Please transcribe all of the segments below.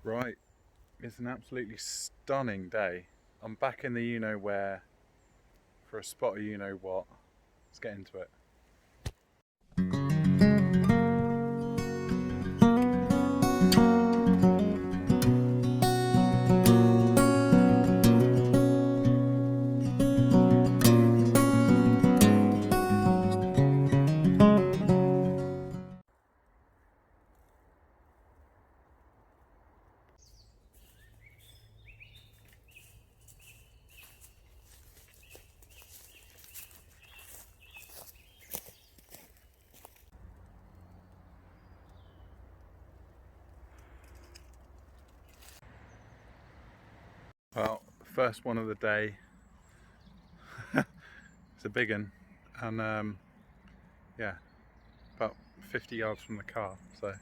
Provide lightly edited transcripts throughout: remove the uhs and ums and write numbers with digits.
Right, it's an absolutely stunning day. I'm back in the you-know-where for a spot of you-know-what. Let's get into it. Well, first one of the day. It's a big one, and yeah, about 50 yards from the car. So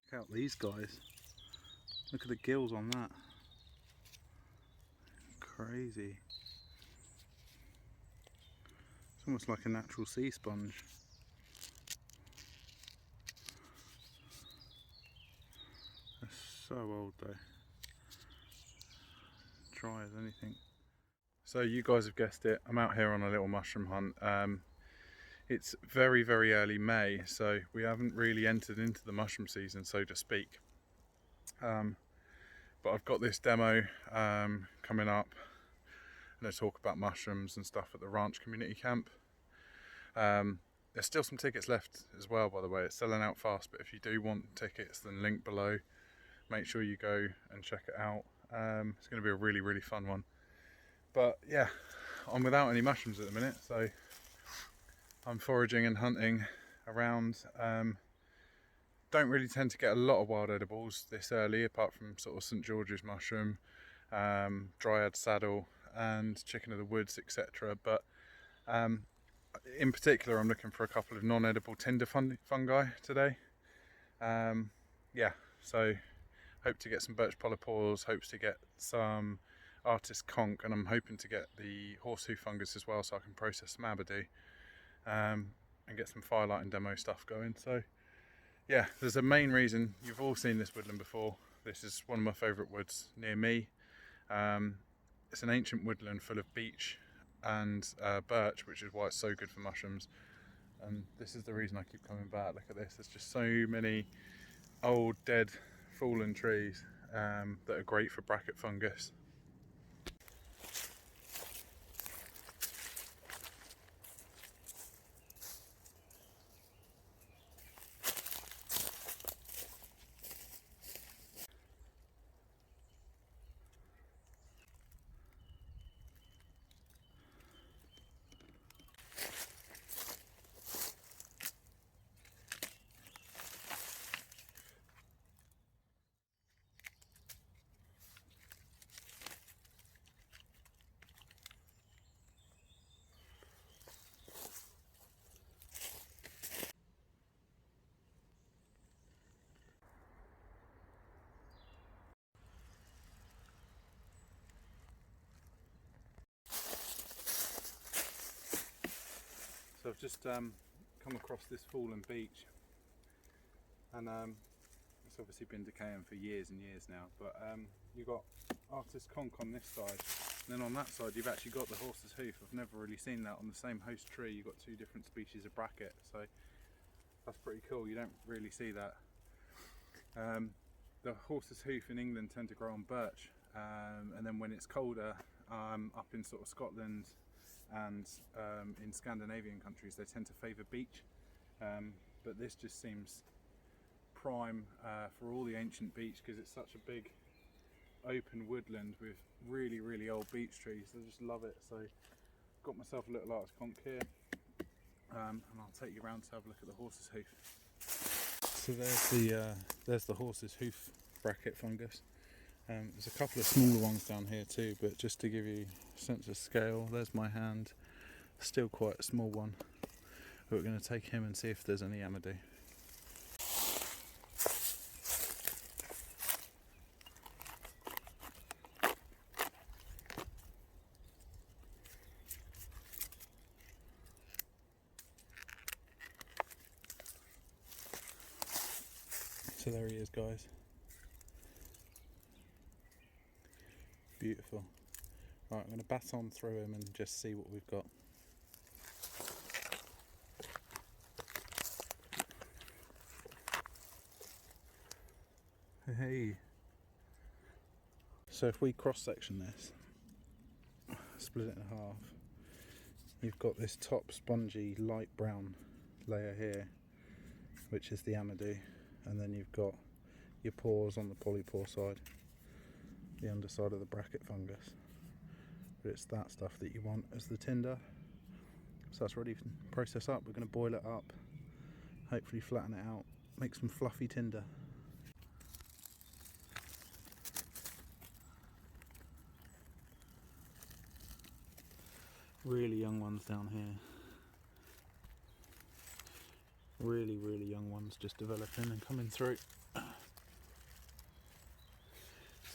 check out these guys. Look at the gills on that. Crazy. It's almost like a natural sea sponge. They're so old though. Dry as anything. So you guys have guessed it, I'm out here on a little mushroom hunt. It's very early May, so we haven't really entered into the mushroom season, so to speak. But I've got this demo coming up, and I talk about mushrooms and stuff at the ranch community camp. There's still some tickets left as well, by the way. It's selling out fast, but if you do want tickets, then link below. Make sure you go and check it out. It's going to be a really fun one. But yeah, I'm without any mushrooms at the minute, so I'm foraging and hunting around. Don't really tend to get a lot of wild edibles this early, apart from sort of St George's mushroom, dryad saddle and chicken of the woods, etc. But in particular, I'm looking for a couple of non-edible tinder fungi today. Yeah, so hope to get some birch polypores, hopes to get some artist conch, and I'm hoping to get the horse hoof fungus as well, so I can process some Amadou and get some firelighting demo stuff going. So yeah, there's a main reason. You've all seen this woodland before. This is one of my favourite woods near me. It's an ancient woodland full of beech and birch, which is why it's so good for mushrooms. And this is the reason I keep coming back. Look at this, there's just so many old, dead, fallen trees that are great for bracket fungus. So I've just come across this fallen beech, and it's obviously been decaying for years and years now, but you've got artist conch on this side, and then on that side you've actually got the horse's hoof. I've never really seen that on the same host tree. You've got two different species of bracket, so that's pretty cool. You don't really see that. The horse's hoof in England tend to grow on birch, and then when it's colder up in sort of Scotland and in Scandinavian countries, they tend to favour beech, but this just seems prime for all the ancient beech, because it's such a big open woodland with really old beech trees. I just love it. So got myself a little artist conch here, and I'll take you around to have a look at the horse's hoof. So there's the horse's hoof bracket fungus. There's a couple of smaller ones down here too, but just to give you a sense of scale, there's my hand, still quite a small one. But we're going to take him and see if there's any Amadou. So there he is, guys. Beautiful. Right, I'm going to baton through him and just see what we've got. Hey. So if we cross section this, split it in half, you've got this top spongy light brown layer here, which is the Amadou, and then you've got your pores on the polypore side, the underside of the bracket fungus. But it's that stuff that you want as the tinder. So that's ready to process up. We're going to boil it up, hopefully flatten it out, make some fluffy tinder. Really young ones down here. Really, really young ones just developing and coming through. So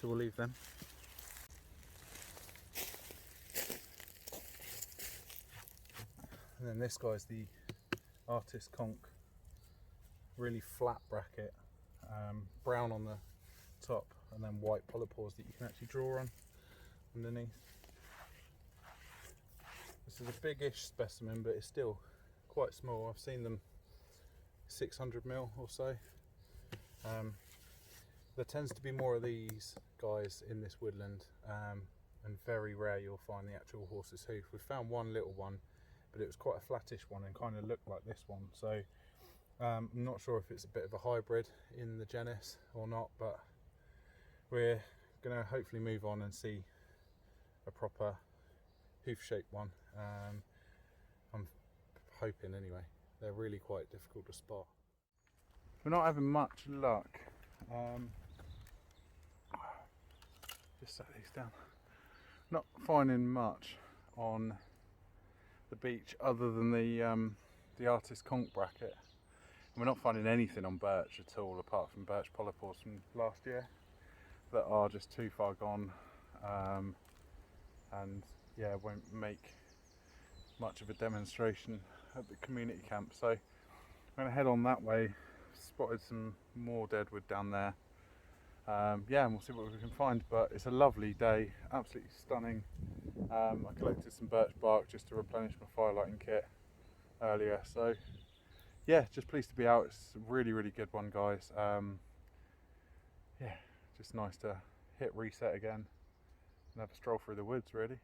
we'll leave them. And then this guy's the artist conch, really flat bracket, brown on the top, and then white polypores that you can actually draw on underneath. This is a big-ish specimen, but it's still quite small. I've seen them 600mm or so. There tends to be more of these guys in this woodland, and very rare you'll find the actual horse's hoof. We found one little one, but it was quite a flattish one and kind of looked like this one. So I'm not sure if it's a bit of a hybrid in the genus or not, but we're going to hopefully move on and see a proper hoof-shaped one. I'm hoping anyway. They're really quite difficult to spot. We're not having much luck. Just set these down. Not finding much on the beach other than the artist conch bracket. And we're not finding anything on birch at all, apart from birch polypores from last year that are just too far gone, and yeah, won't make much of a demonstration at the community camp. So I'm going to head on that way. Spotted some more deadwood down there. Yeah, and we'll see what we can find, but it's a lovely day, absolutely stunning. I collected some birch bark just to replenish my firelighting kit earlier, so yeah, just pleased to be out. It's a really, really good one, guys. Yeah, just nice to hit reset again and have a stroll through the woods, really.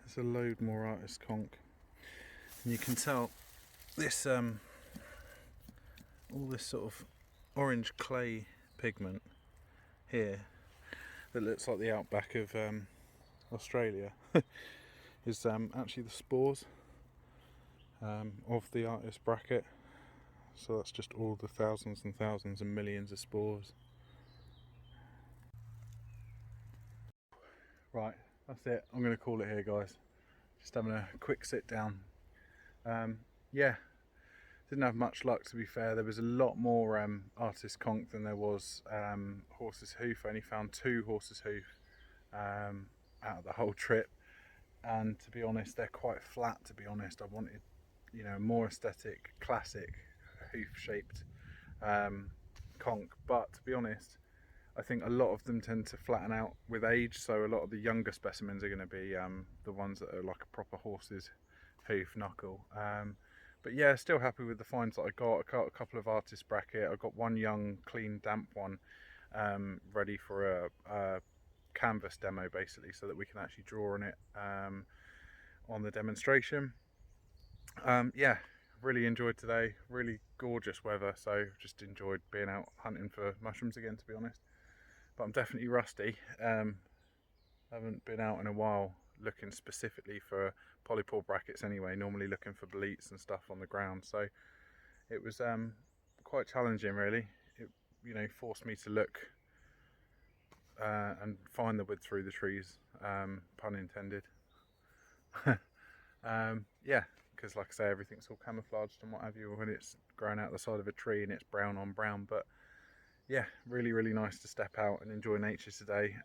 There's a load more artist conch, and you can tell this all this sort of orange clay pigment here that looks like the outback of Australia is actually the spores of the artist bracket. So that's just all the thousands and thousands and millions of spores. Right, that's it. I'm going to call it here, guys. Just having a quick sit down. Yeah, didn't have much luck, to be fair. There was a lot more artist conch than there was horse's hoof. I only found 2 horse's hoof out of the whole trip, and to be honest, they're quite flat. To be honest, I wanted, you know, more aesthetic, classic hoof-shaped conch. But to be honest, I think a lot of them tend to flatten out with age. So a lot of the younger specimens are going to be the ones that are like a proper horse's hoof knuckle. But yeah, still happy with the finds that I got. I got a couple of artist bracket. I got one young, clean, damp one ready for a canvas demo, basically, so that we can actually draw on it on the demonstration. Yeah, really enjoyed today. Really gorgeous weather, so just enjoyed being out hunting for mushrooms again, to be honest. But I'm definitely rusty. Haven't been out in a while looking specifically for polypore brackets anyway, normally looking for boletes and stuff on the ground. So it was quite challenging, really. It, you know, forced me to look and find the wood through the trees, pun intended. Yeah, because like I say, everything's all camouflaged and what have you when it's growing out the side of a tree and it's brown on brown. But yeah, really nice to step out and enjoy nature today.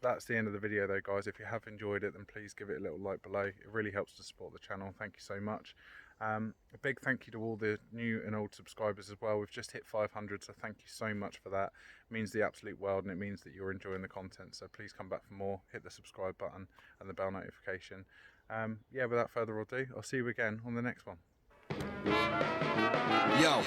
That's the end of the video though, guys. If you have enjoyed it, then please give it a little like below. It really helps to support the channel. Thank you so much. A big thank you to all the new and old subscribers as well. We've just hit 500, so thank you so much for that. It means the absolute world, and it means that you're enjoying the content. So please come back for more. Hit the subscribe button and the bell notification. Yeah, without further ado, I'll see you again on the next one. Yo.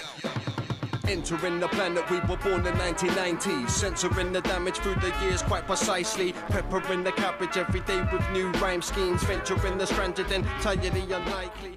Entering the planet, we were born in 1990. Censoring the damage through the years quite precisely. Peppering the cabbage every day with new rhyme schemes. Venturing the stranded, entirely unlikely.